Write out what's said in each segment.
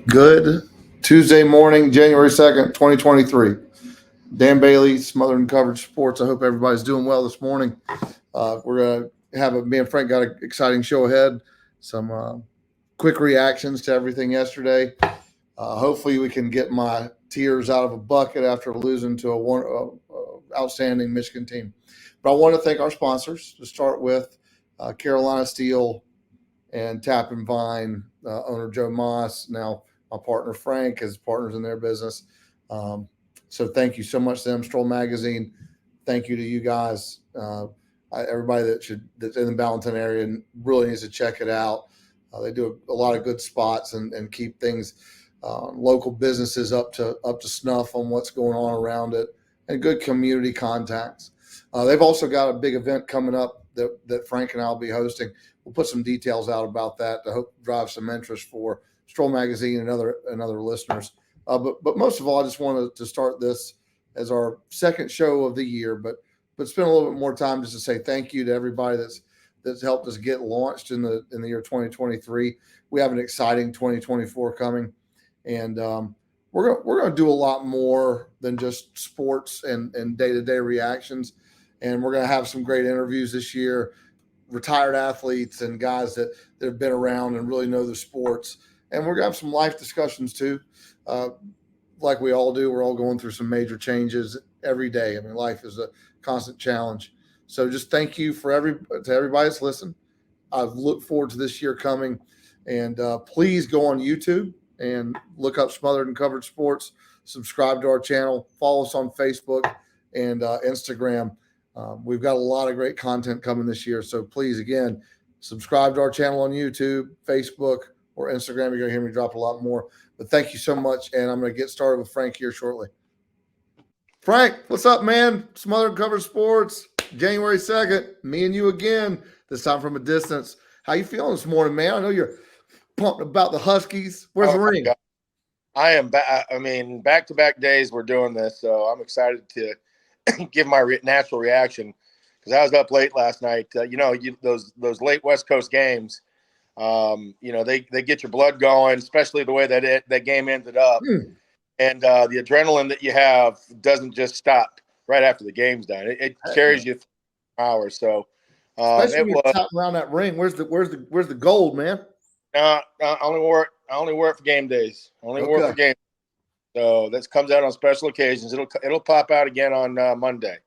Good Tuesday morning, January 2nd, 2023. Dan Bailey, Smothered and Covered Sports. I hope everybody's doing well this morning. We're going to me and Frank got an exciting show ahead. Some quick reactions to everything yesterday. Hopefully, we can get my tears out of a bucket after losing to a outstanding Michigan team. But I want to thank our sponsors to start with Carolina Steel and Tap and Vine, owner Joe Moss. Now, my partner Frank is partners in their business. So thank you so much to them. Stroll Magazine. Thank you to you guys. Everybody that's in the Ballantyne area really needs to check it out. They do a lot of good spots and keep things local businesses up to snuff on what's going on around it, and good community contacts. They've also got a big event coming up that Frank and I'll be hosting. We'll put some details out about that to hope drive some interest for Stroll Magazine and other listeners. But most of all, I just wanted to start this as our second show of the year, but spend a little bit more time just to say thank you to everybody that's helped us get launched in the year 2023. We have an exciting 2024 coming, and we're going to do a lot more than just sports and day-to-day reactions. And we're going to have some great interviews this year, retired athletes and guys that have been around and really know the sports. And we're going to have some life discussions too. Like we all do, we're all going through some major changes every day. I mean, life is a constant challenge. So just thank you to everybody that's listened. I look forward to this year coming. And please go on YouTube and look up Smothered and Covered Sports. Subscribe to our channel. Follow us on Facebook and Instagram. We've got a lot of great content coming this year. So please, again, subscribe to our channel on YouTube, Facebook, or Instagram. You're going to hear me drop a lot more. But thank you so much. And I'm going to get started with Frank here shortly. Frank, what's up, man? Smothered and Covered Sports, January 2nd. Me and you again, this time from a distance. How you feeling this morning, man? I know you're pumped about the Huskies. Where's the ring? God. I am back. I mean, back-to-back days we're doing this, so I'm excited to give my natural reaction because I was up late last night. Those late West Coast games, they get your blood going, especially the way that game ended up. And the adrenaline that you have doesn't just stop right after the game's done. It carries you for hours. So especially when you're tapping around that ring. Where's the gold, man? I only wore it for game days. Wore it for game. So this comes out on special occasions. It'll pop out again on Monday.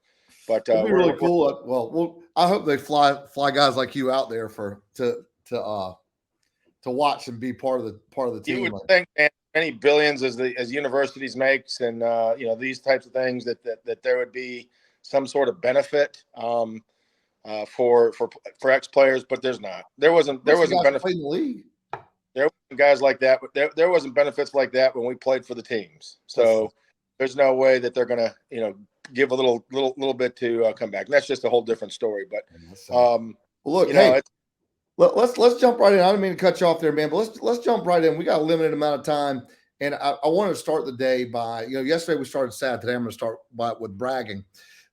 But it'll be really cool. Well, I hope they fly guys like you out there to watch and be part of the team. You would think, man, many billions as universities makes, and these types of things that there would be some sort of benefit for ex players, but there's not. There wasn't benefit in the league. There were guys like that, but there wasn't benefits like that when we played for the teams. So there's no way that they're gonna give a little bit to come back. And that's just a whole different story. But look, let's jump right in. I didn't mean to cut you off there, man, but let's jump right in. We got a limited amount of time, and I wanted to start the day by yesterday we started sad. Today I'm going to start with bragging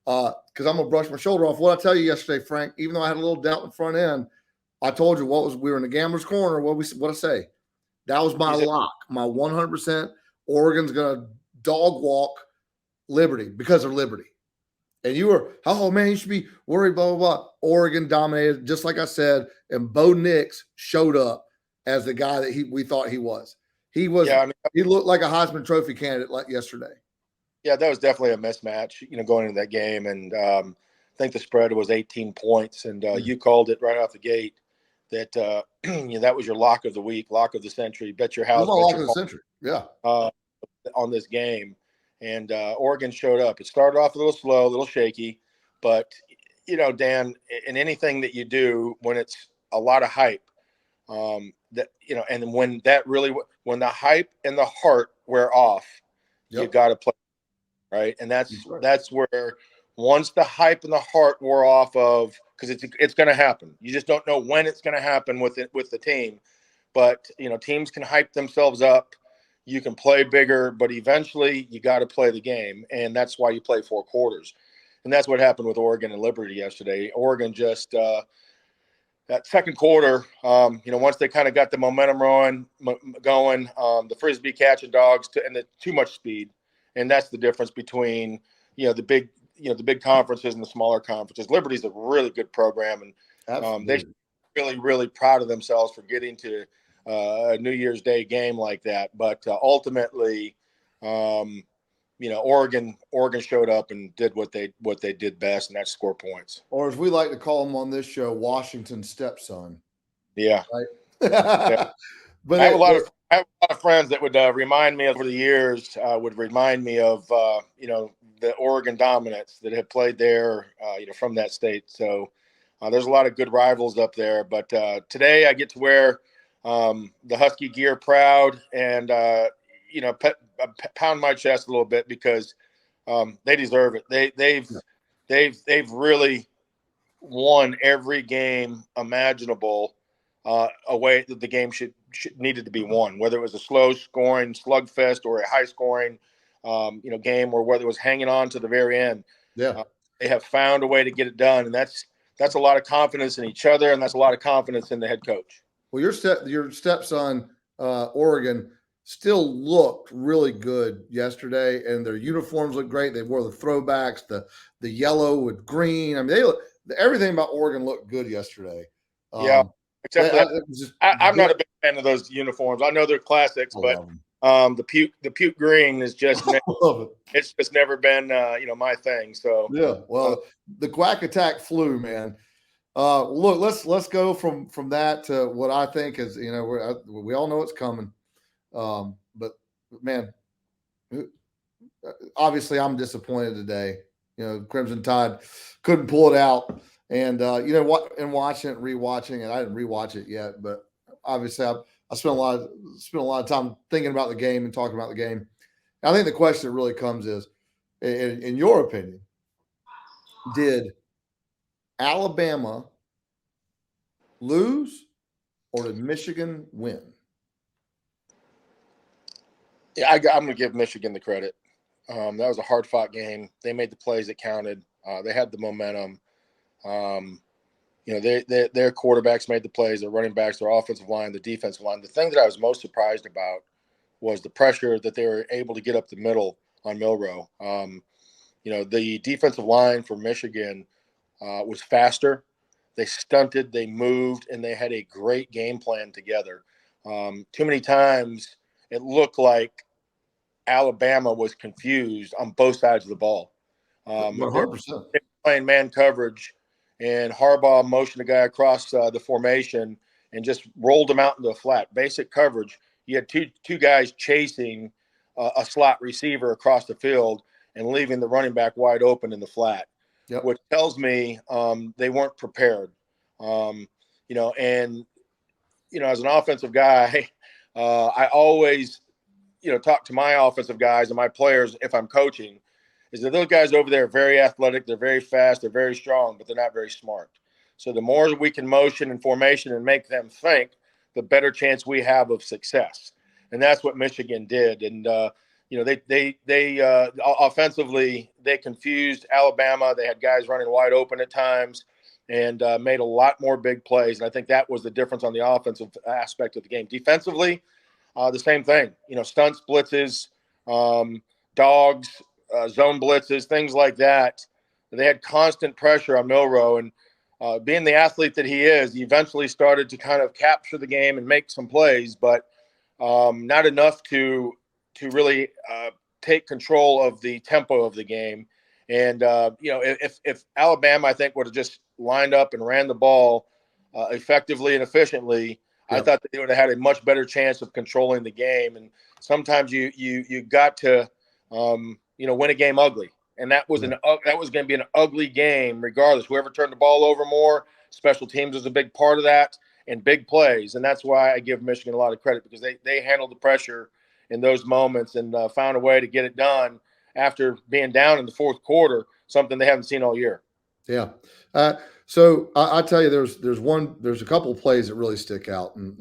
because I'm going to brush my shoulder off. What I tell you yesterday, Frank, even though I had a little doubt in the front end, I told you we were in the gambler's corner. What I say? That was my lock, my 100%. Oregon's going to dog walk Liberty because of Liberty. And you were, oh man, you should be worried, blah, blah, blah. Oregon dominated, just like I said, and Bo Nix showed up as the guy that we thought he was. He was. Yeah, he looked like a Heisman Trophy candidate like yesterday. Yeah, that was definitely a mismatch, going into that game. And I think the spread was 18 points, and you called it right off the gate that that was your lock of the week, lock of the century. Bet your house. Lock of the century. Yeah. On this game. And Oregon showed up. It started off a little slow, a little shaky, but Dan, in anything that you do, when it's a lot of hype, and when the hype and the heart wear off, you got to play, right? And that's where once the hype and the heart wore off of, because it's going to happen. You just don't know when it's going to happen with the team, but teams can hype themselves up. You can play bigger, but eventually you got to play the game, and that's why you play 4 quarters. And that's what happened with Oregon and Liberty yesterday. Oregon just that second quarter, once they kind of got the momentum going, the frisbee catching dogs and the too much speed, and that's the difference between the big conferences and the smaller conferences. Liberty's a really good program, and they should be really, really proud of themselves for getting to a New Year's Day game like that. But ultimately, Oregon showed up and did what they did best, and that's score points. Or as we like to call them on this show, Washington's stepson. Yeah. Right. Yeah. But I have a lot of friends that would remind me over the years, of the Oregon dominance that have played there, from that state. So there's a lot of good rivals up there. But today I get to wear the Husky gear proud and pound my chest a little bit because they deserve it. They've really won every game imaginable a way that the game should needed to be won, whether it was a slow scoring slugfest or a high scoring game, or whether it was hanging on to the very end. Yeah. They have found a way to get it done, and that's a lot of confidence in each other, and that's a lot of confidence in the head coach. Well, your stepson, Oregon, still looked really good yesterday, and their uniforms looked great. They wore the throwbacks, the yellow with green. I mean, everything about Oregon looked good yesterday. Yeah, except I'm not a big fan of those uniforms. I know they're classics, but the puke green is just it's just never been my thing. So yeah, well, the quack attack flew, man. Look, let's go from that to what I think is, we all know it's coming. But man, obviously I'm disappointed today. Crimson Tide couldn't pull it out. And watching it, rewatching it, I didn't rewatch it yet, but obviously I spent a lot of time thinking about the game and talking about the game. And I think the question that really comes is, in your opinion, did Alabama lose or did Michigan win? Yeah, I'm going to give Michigan the credit. That was a hard-fought game. They made the plays that counted. They had the momentum. Their quarterbacks made the plays. Their running backs, their offensive line, the defensive line. The thing that I was most surprised about was the pressure that they were able to get up the middle on Milroe. The defensive line for Michigan was faster. They stunted, they moved, and they had a great game plan together. Too many times it looked like Alabama was confused on both sides of the ball. 100%. Playing man coverage, and Harbaugh motioned a guy across the formation and just rolled him out into the flat. Basic coverage. You had two guys chasing a slot receiver across the field and leaving the running back wide open in the flat, which tells me they weren't prepared. As an offensive guy, I always, talk to my offensive guys and my players if I'm coaching, is that those guys over there are very athletic, they're very fast, they're very strong, but they're not very smart. So the more we can motion and formation and make them think, the better chance we have of success. And that's what Michigan did. And they offensively, they confused Alabama. They had guys running wide open at times and made a lot more big plays. And I think that was the difference on the offensive aspect of the game. Defensively, the same thing. Stunts, blitzes, dogs, zone blitzes, things like that. They had constant pressure on Milroe, and being the athlete that he is, he eventually started to kind of capture the game and make some plays, but not enough to really take control of the tempo of the game. And if Alabama, I think, would have just lined up and ran the ball effectively and efficiently, I thought that they would have had a much better chance of controlling the game. And sometimes you got to win a game ugly, and that was going to be an ugly game regardless. Whoever turned the ball over more, special teams was a big part of that, and big plays. And that's why I give Michigan a lot of credit, because they handled the pressure in those moments and found a way to get it done after being down in the fourth quarter, something they haven't seen all year. Yeah. So I tell you, there's a couple of plays that really stick out, and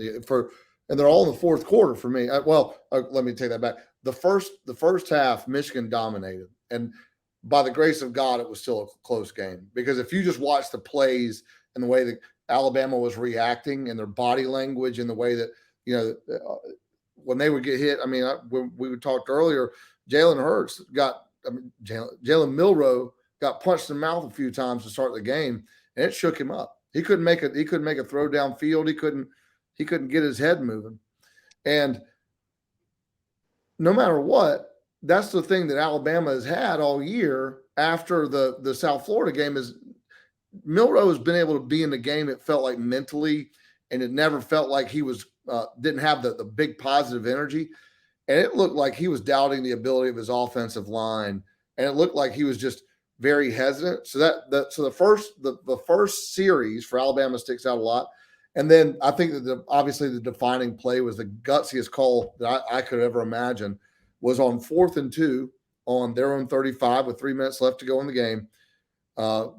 they're all in the fourth quarter for me. Let me take that back. The first half, Michigan dominated, and by the grace of God, it was still a close game, because if you just watch the plays and the way that Alabama was reacting and their body language and the way that, when they would get hit. I mean, when we talked earlier, Jalen Hurts Jalen Milroe got punched in the mouth a few times to start the game, and it shook him up. He couldn't make a throw downfield. He couldn't get his head moving. And no matter what, that's the thing that Alabama has had all year after the South Florida game is Milroe has been able to be in the game, it felt like mentally, and it never felt like he was didn't have the big positive energy. And it looked like he was doubting the ability of his offensive line. And it looked like he was just very hesitant. So the first series for Alabama sticks out a lot. And then I think that obviously the defining play was the gutsiest call that I could ever imagine was on 4th and 2 on their own 35 with 3 minutes left to go in the game.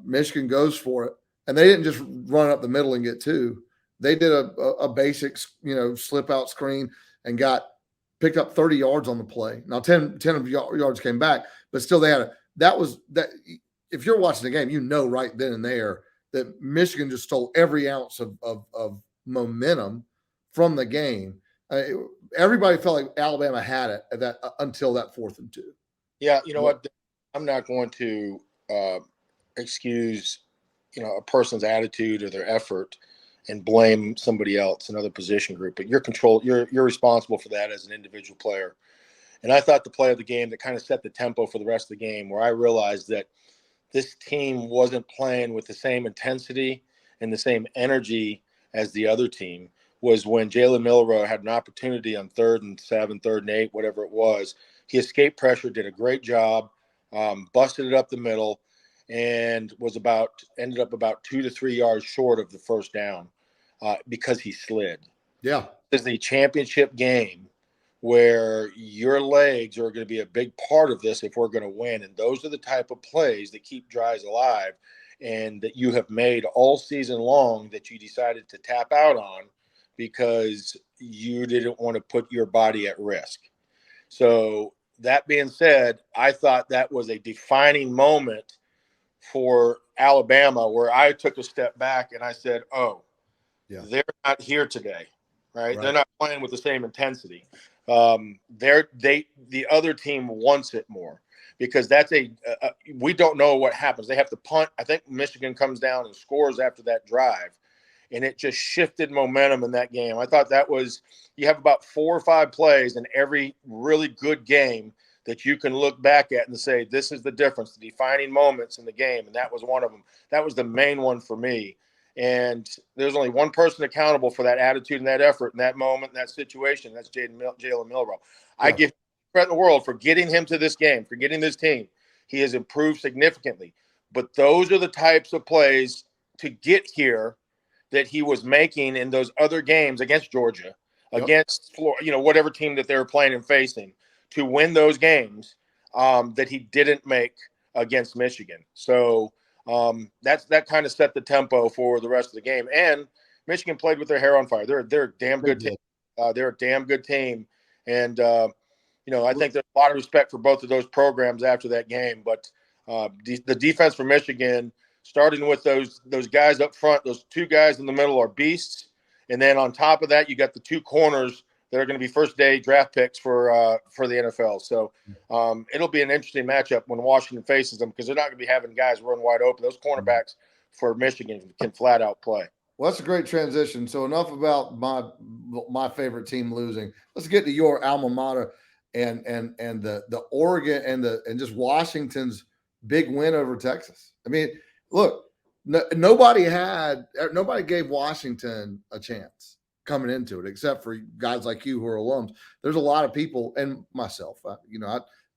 Michigan goes for it, and they didn't just run up the middle and get 2. They did a basic, slip out screen and picked up 30 yards on the play. Now 10 of yards came back, but still they had that. If you're watching the game, right then and there that Michigan just stole every ounce of momentum from the game. Everybody felt like Alabama had it until that 4th and 2. Yeah, you know what? I'm not going to excuse a person's attitude or their effort and blame somebody else, another position group, but you're responsible for that as an individual player. And I thought the play of the game that kind of set the tempo for the rest of the game, where I realized that this team wasn't playing with the same intensity and the same energy as the other team, was when Jalen Milroe had an opportunity on 3rd and 7, 3rd and 8, whatever it was. He escaped pressure, did a great job, busted it up the middle, and ended up about 2 to 3 yards short of the first down because he slid. Yeah. This is the championship game where your legs are going to be a big part of this if we're going to win. And those are the type of plays that keep drives alive and that you have made all season long that you decided to tap out on because you didn't want to put your body at risk. So that being said, I thought that was a defining moment for Alabama where I took a step back and I said, they're not here today, right? They're not playing with the same intensity. The other team wants it more because that's we don't know what happens. They have to punt. I think Michigan comes down and scores after that drive, and it just shifted momentum in that game. I thought you have about 4 or 5 plays in every really good game that you can look back at and say, this is the difference, the defining moments in the game. And that was one of them. That was the main one for me. And there's only one person accountable for that attitude and that effort in that moment, in that situation. That's Jalen Milroe. Yeah. I give credit in the world for getting him to this game, for getting this team. He has improved significantly. But those are the types of plays to get here that he was making in those other games against Georgia, against Florida, whatever team that they were playing and facing, to win those games that he didn't make against Michigan. So that kind of set the tempo for the rest of the game. And Michigan played with their hair on fire. They're a damn good team. They're a damn good team. And, I think there's a lot of respect for both of those programs after that game. But the defense for Michigan, starting with those guys up front, those 2 guys in the middle are beasts. And then on top of that, you got the 2 corners that are going to be first-day draft picks for the NFL. So it'll be an interesting matchup when Washington faces them because they're not going to be having guys run wide open. Those cornerbacks for Michigan can flat-out play. Well, that's a great transition. So enough about my favorite team losing. Let's get to your alma mater and the Oregon and just Washington's big win over Texas. I mean, look, nobody gave Washington a chance coming into it, except for guys like you who are alums. There's a lot of people, and myself,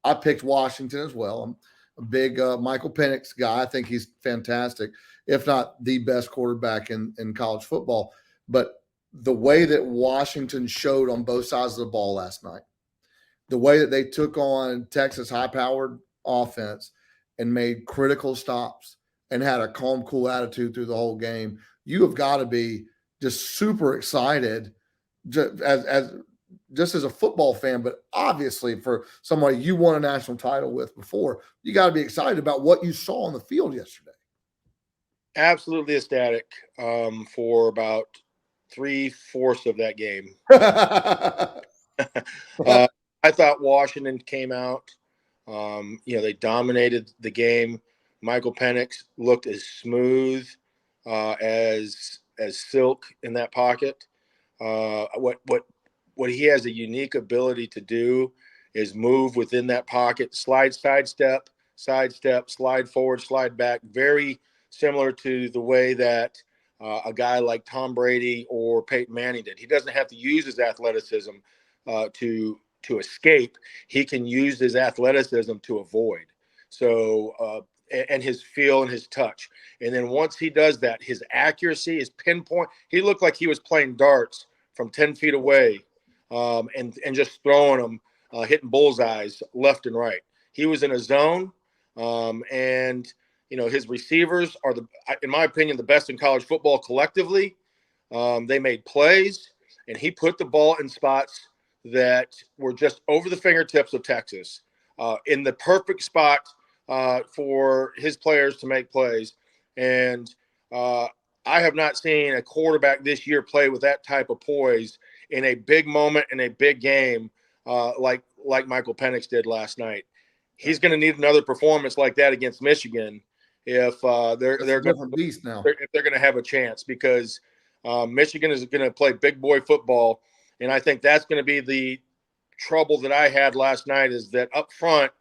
I picked Washington as well. I'm a big Michael Penix guy. I think he's fantastic, if not the best quarterback in college football. But the way that Washington showed on both sides of the ball last night, the way that they took on Texas high-powered offense and made critical stops and had a calm, cool attitude through the whole game, you have got to be just super excited just as a football fan, but obviously for somebody you won a national title with before, you got to be excited about what you saw on the field yesterday. Absolutely ecstatic for about 3/4 of that game. I thought Washington came out. They dominated the game. Michael Penix looked as smooth as silk in that pocket. What he has a unique ability to do is move within that pocket, sidestep, slide forward, slide back. Very similar to the way that a guy like Tom Brady or Peyton Manning did. He doesn't have to use his athleticism to escape. He can use his athleticism to avoid. So and his feel and his touch. And then once he does that, his accuracy, his pinpoint. He looked like he was playing darts from 10 feet away, and just throwing them, hitting bullseyes left and right. He was in a zone, and his receivers are in my opinion, the best in college football collectively. They made plays, and he put the ball in spots that were just over the fingertips of Texas, in the perfect spot for his players to make plays. And I have not seen a quarterback this year play with that type of poise in a big moment in a big game, like Michael Penix did last night. He's going to need another performance like that against Michigan if they're different beast now. If they're going to have a chance, because Michigan is going to play big boy football, and I think that's going to be the trouble that I had last night, is that up front,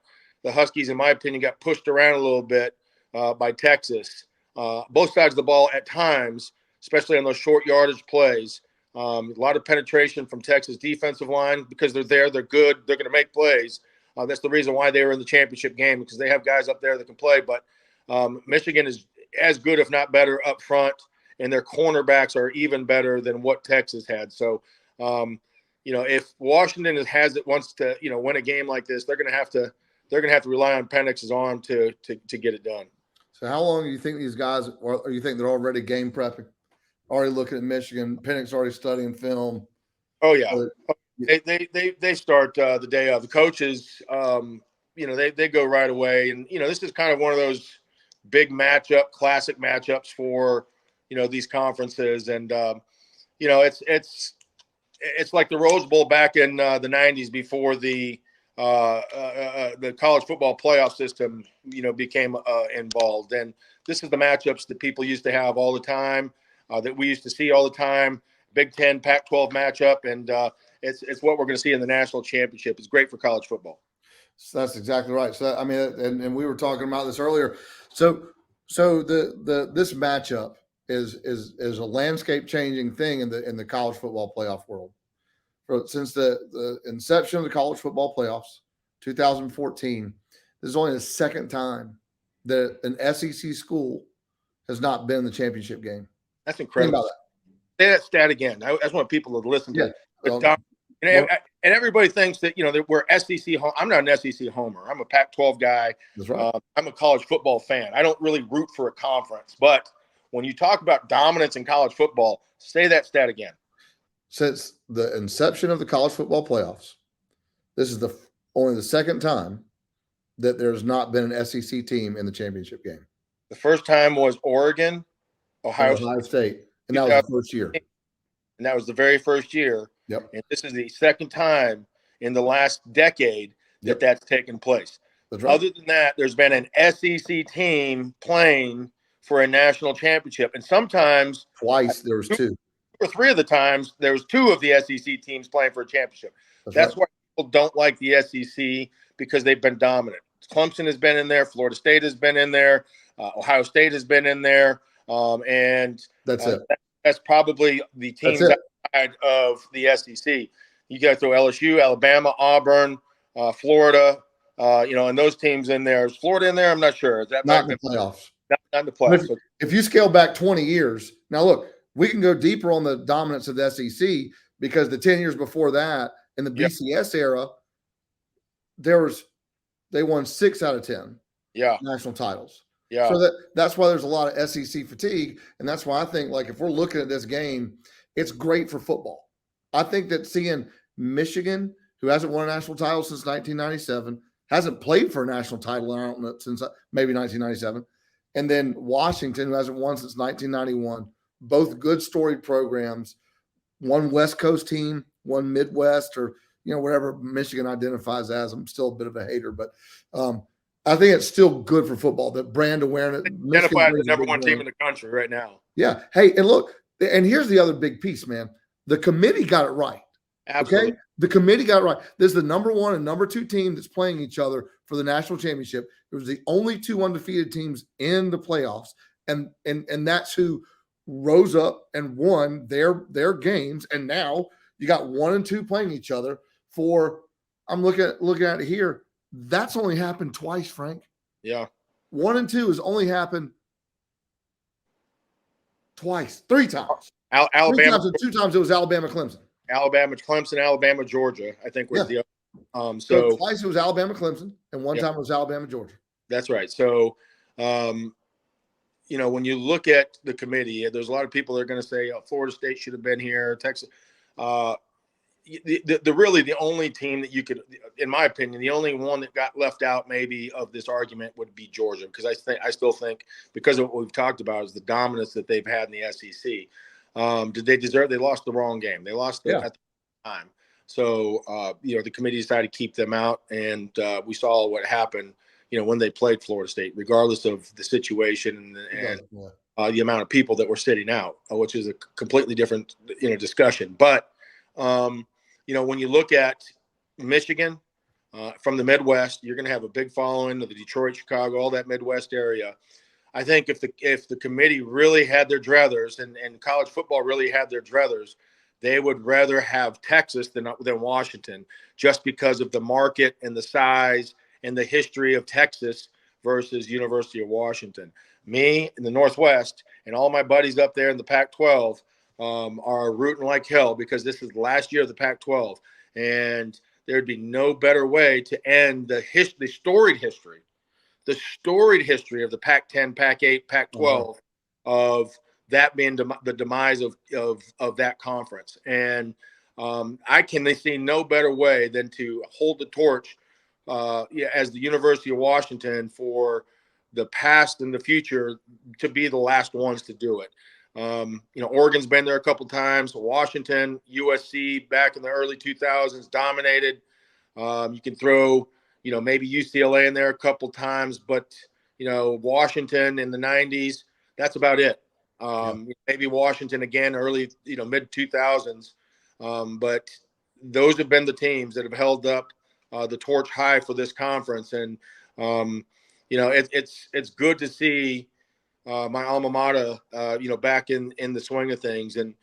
the Huskies, in my opinion, got pushed around a little bit by Texas. Both sides of the ball at times, especially on those short yardage plays. A lot of penetration from Texas defensive line because they're there, they're good, they're going to make plays. That's the reason why they were in the championship game, because they have guys up there that can play. But Michigan is as good, if not better, up front, and their cornerbacks are even better than what Texas had. So, if Washington wants to win a game like this, they're going to have to rely on Penix's arm to get it done. So, how long do you think these guys, or you think they're already game prepping, already looking at Michigan? Penix already studying film. Oh yeah, they start the day of. The coaches, they go right away, and this is kind of one of those big classic matchups for these conferences, and it's like the Rose Bowl back in the 90s before the college football playoff system, became involved. And this is the matchups that people used to have all the time, that we used to see all the time. Big Ten, Pac-12 matchup, and it's what we're going to see in the national championship. It's great for college football. So that's exactly right. So I mean, and we were talking about this earlier. So this matchup is a landscape changing thing in the college football playoff world. Since the inception of the college football playoffs, 2014, this is only the second time that an SEC school has not been in the championship game. That's incredible. Think about that. Say that stat again. I just want people to listen to it. And everybody thinks that that we're SEC. I'm not an SEC homer. I'm a Pac-12 guy. That's right. I'm a college football fan. I don't really root for a conference, but when you talk about dominance in college football, say that stat again. Since the inception of the college football playoffs, this is only the second time that there's not been an SEC team in the championship game. The first time was Oregon, Ohio State. And that was the first year. And that was the very first year. Yep. And this is the second time in the last decade that that's taken place. That's right. Other than that, there's been an SEC team playing for a national championship. And sometimes twice there was two. Or three of the times there was two of the SEC teams playing for a championship. That's why people don't like the SEC, because they've been dominant. Clemson has been in there. Florida State has been in there. Ohio State has been in there. And that's it. That's probably the teams outside of the SEC. You got to throw LSU, Alabama, Auburn, Florida, and those teams in there. Is Florida in there? I'm not sure. Is that not in the playoffs? Not in the playoffs. If you scale back 20 years, now look, we can go deeper on the dominance of the SEC, because the 10 years before that, in the BCS era, they won 6 out of 10 national titles. Yeah. So that's why there's a lot of SEC fatigue. And that's why I think, like, if we're looking at this game, it's great for football. I think that seeing Michigan, who hasn't won a national title since 1997, hasn't played for a national title since maybe 1997, And then Washington, who hasn't won since 1991, both good storied programs, one West Coast team, one Midwest, or whatever Michigan identifies as. I'm still a bit of a hater, but I think it's still good for football. The brand awareness. Identified as the number one team in the country right now. Yeah. Hey, and look, and here's the other big piece, man. The committee got it right. Absolutely. Okay? The committee got it right. This is the number 1 and number 2 team that's playing each other for the national championship. It was the only 2 undefeated teams in the playoffs, and that's who rose up and won their games. And now you got 1 and 2 playing each other for. I'm looking at it here. That's only happened twice, Frank. Yeah. 1 and 2 has only happened twice, 3 times. Alabama. 3 times, and 2 times it was Alabama, Clemson. Clemson, Alabama, Georgia, I think was the so twice it was Alabama, Clemson, and 1 time it was Alabama, Georgia. That's right. So when you look at the committee, there's a lot of people that are going to say Florida State should have been here, Texas. The only team that you could, in my opinion, the only one that got left out maybe of this argument would be Georgia, because I still think, because of what we've talked about, is the dominance that they've had in the SEC. Did they deserve? They lost the wrong game. They lost at the time. So the committee decided to keep them out, and we saw what happened. When they played Florida State, regardless of the situation and the amount of people that were sitting out, which is a completely different discussion. But when you look at Michigan from the Midwest, you're going to have a big following of the Detroit, Chicago, all that Midwest area. I think if the committee really had their druthers and college football really had their druthers, they would rather have Texas than Washington, just because of the market and the size and the history of Texas versus University of Washington. Me in the Northwest and all my buddies up there in the Pac-12 are rooting like hell, because this is the last year of the Pac-12, and there'd be no better way to end the storied history of the Pac-10, Pac-8, Pac-12 of that being the demise of that conference. And I can see no better way than to hold the torch as the University of Washington for the past and the future to be the last ones to do it. Oregon's been there a couple times. Washington, USC back in the early 2000s dominated. You can throw, maybe UCLA in there a couple times, but, Washington in the 90s, that's about it. Maybe Washington again, early, mid 2000s. But those have been the teams that have held up the torch high for this conference. And, it's good to see my alma mater, back in the swing of things. And,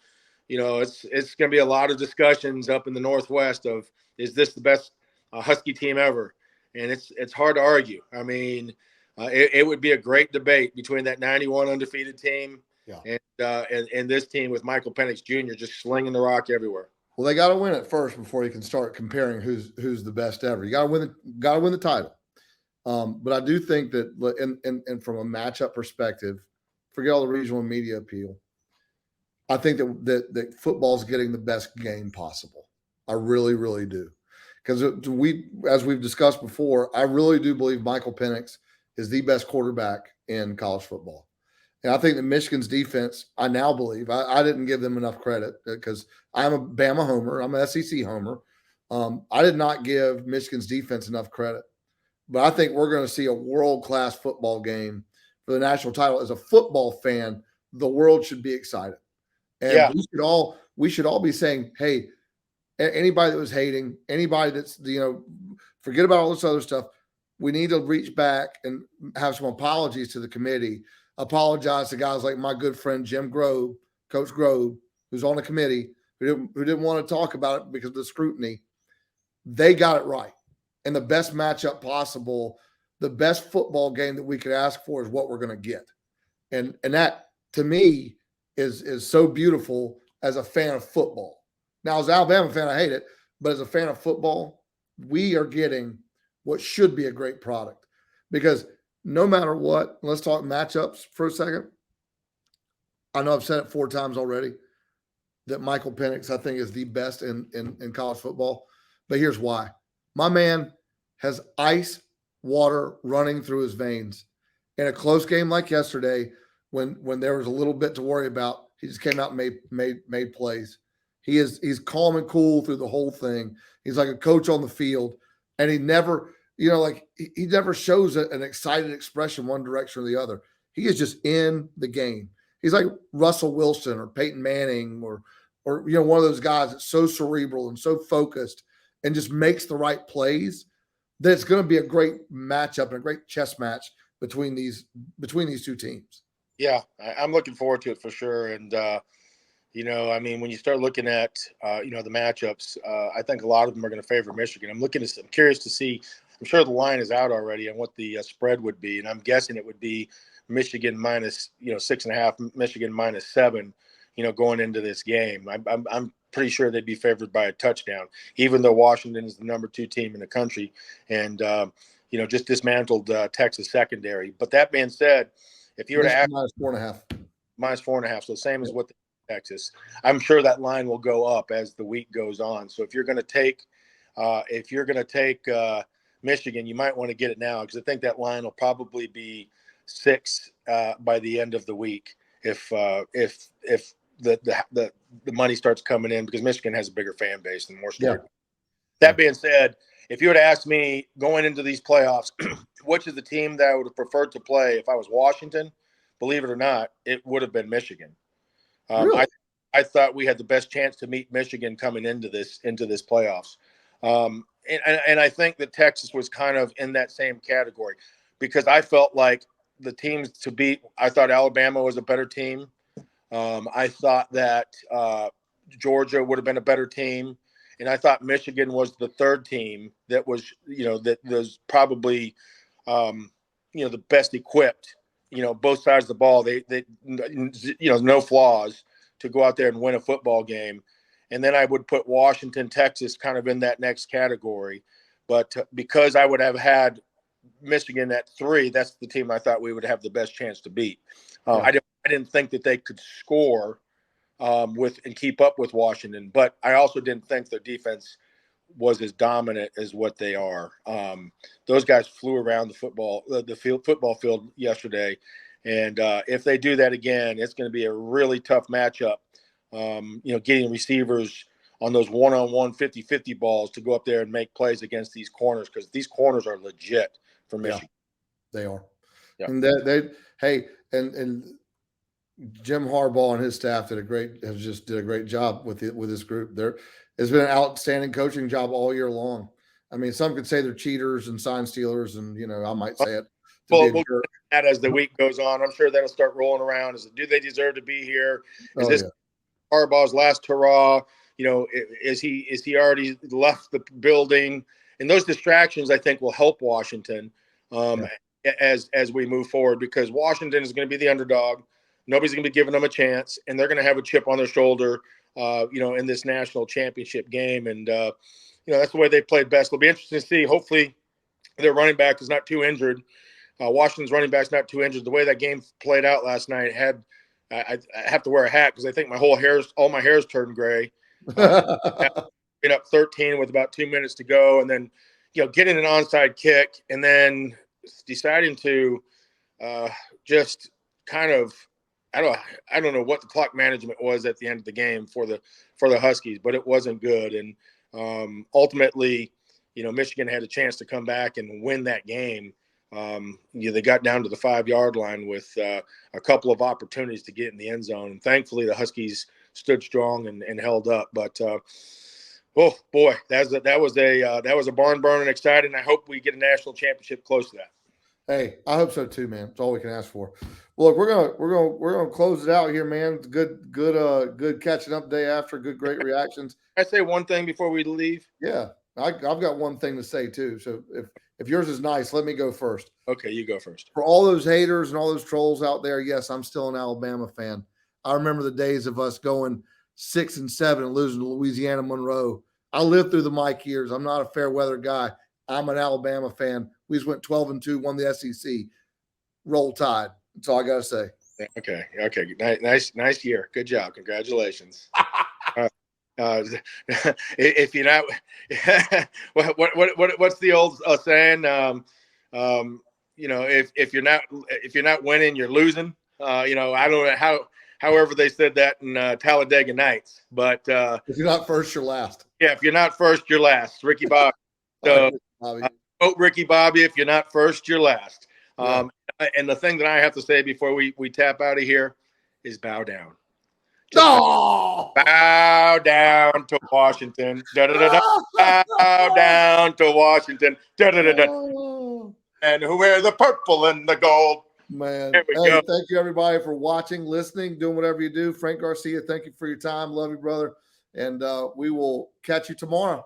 it's going to be a lot of discussions up in the Northwest of, is this the best Husky team ever? And it's hard to argue. I mean, it would be a great debate between that 91 undefeated team and this team with Michael Penix Jr. just slinging the rock everywhere. Well, they got to win it first before you can start comparing who's the best ever. You got to win the title. But I do think that, and from a matchup perspective, forget all the regional media appeal. I think that football's getting the best game possible. I really, really do. Because as we've discussed before, I really do believe Michael Penix is the best quarterback in college football. And I think that Michigan's defense, I now believe, I didn't give them enough credit because I'm a Bama homer. I'm an SEC homer. I did not give Michigan's defense enough credit. But I think we're going to see a world-class football game for the national title. As a football fan, the world should be excited. And we should all be saying, hey, anybody that was hating, anybody that's, forget about all this other stuff. We need to reach back and have some apologies to the committee. Apologize to guys like my good friend Jim Grove, Coach Grove, who's on the committee, who didn't want to talk about it because of the scrutiny. They got it right. And the best matchup possible, the best football game that we could ask for is what we're going to get. And that, to me, is so beautiful as a fan of football. Now, as an Alabama fan, I hate it. But as a fan of football, we are getting what should be a great product. Because no matter what, let's talk matchups for a second. I know I've said it 4 times already that Michael Penix, I think, is the best in college football. But here's why. My man has ice water running through his veins In a close game like yesterday, when there was a little bit to worry about, he just came out and made plays. He's calm and cool through the whole thing. He's like a coach on the field, and he never, like he never shows an excited expression one direction or the other. He is just in the game. He's like Russell Wilson or Peyton Manning or one of those guys that's so cerebral and so focused and just makes the right plays that it's going to be a great matchup and a great chess match between these two teams. Yeah, I'm looking forward to it for sure. And I mean, when you start looking at the matchups, I think a lot of them are going to favor Michigan. I'm curious to see. I'm sure the line is out already on what the spread would be, and I'm guessing it would be Michigan minus 6.5, Michigan minus 7. Going into this game, I'm pretty sure they'd be favored by a touchdown, even though Washington is the number 2 team in the country, and just dismantled Texas secondary. But that being said, if you were to ask minus 4.5, minus 4.5, so same as what the Texas, I'm sure that line will go up as the week goes on. So if you're going to take Michigan, you might want to get it now, because I think that line will probably be 6 by the end of the week if the money starts coming in, because Michigan has a bigger fan base and more story. Yeah. That being said, if you would ask me going into these playoffs, which is the team that I would have preferred to play if I was Washington, believe it or not, it would have been Michigan. Really? I thought we had the best chance to meet Michigan coming into this playoffs. And I think that Texas was kind of in that same category, because I felt like the teams to beat, I thought Alabama was a better team. I thought that Georgia would have been a better team. And I thought Michigan was the third team that was, that was probably, the best equipped, both sides of the ball. They no flaws to go out there and win a football game. And then I would put Washington, Texas kind of in that next category. But because I would have had Michigan at 3, that's the team I thought we would have the best chance to beat. I didn't think that they could score and keep up with Washington, but I also didn't think their defense was as dominant as what they are. Those guys flew around the football field yesterday, and if they do that again, it's going to be a really tough matchup. Getting receivers on those one-on-one 50-50 balls to go up there and make plays against these corners, because these corners are legit for Michigan. Yeah, they are. Yeah. And and Jim Harbaugh and his staff did a great job with this group. It's been an outstanding coaching job all year long. I mean, some could say they're cheaters and sign stealers, and I might say it. We'll do that as the week goes on. I'm sure that'll start rolling around. Do they deserve to be here? Is this Harbaugh's last hurrah? Is he already left the building? And those distractions, I think, will help Washington as we move forward, because Washington is going to be the underdog. Nobody's going to be giving them a chance, and they're going to have a chip on their shoulder, in this national championship game. And, that's the way they played best. It'll be interesting to see. Hopefully their running back is not too injured. Washington's running back's not too injured. The way that game played out last night, I have to wear a hat because I think all my hair's turned gray. Been up 13 with about 2 minutes to go, and then, getting an onside kick, and then deciding to just kind of, I don't know what the clock management was at the end of the game for the Huskies, but it wasn't good. And ultimately, Michigan had a chance to come back and win that game. They got down to the 5-yard line with a couple of opportunities to get in the end zone. And thankfully, the Huskies stood strong and held up. But oh boy, that was a barn burner and exciting. I hope we get a national championship close to that. Hey, I hope so too, man. It's all we can ask for. Well, look, we're gonna close it out here, man. It's good catching up day after. Great reactions. Can I say one thing before we leave? Yeah, I've got one thing to say too. So if yours is nice, let me go first. Okay, you go first. For all those haters and all those trolls out there, yes, I'm still an Alabama fan. I remember the days of us going 6-7 and losing to Louisiana Monroe. I lived through the Mike years. I'm not a fair weather guy. I'm an Alabama fan. We just went 12-2, won the SEC. Roll Tide. That's all I got to say. Okay. Nice year. Good job. Congratulations. If you're not, what's the old saying? if you're not winning, you're losing. I don't know however they said that in Talladega Nights, but if you're not first, you're last. Yeah, if you're not first, you're last. Ricky Bobby. So, vote Ricky Bobby. If you're not first, you're last. Yeah. And the thing that I have to say before we tap out of here is bow down. Bow down to Washington. Bow down to Washington. And who wear the purple and the gold. Man, There we go. Thank you everybody for watching, listening, doing whatever you do. Frank Garcia, thank you for your time. Love you, brother. And we will catch you tomorrow.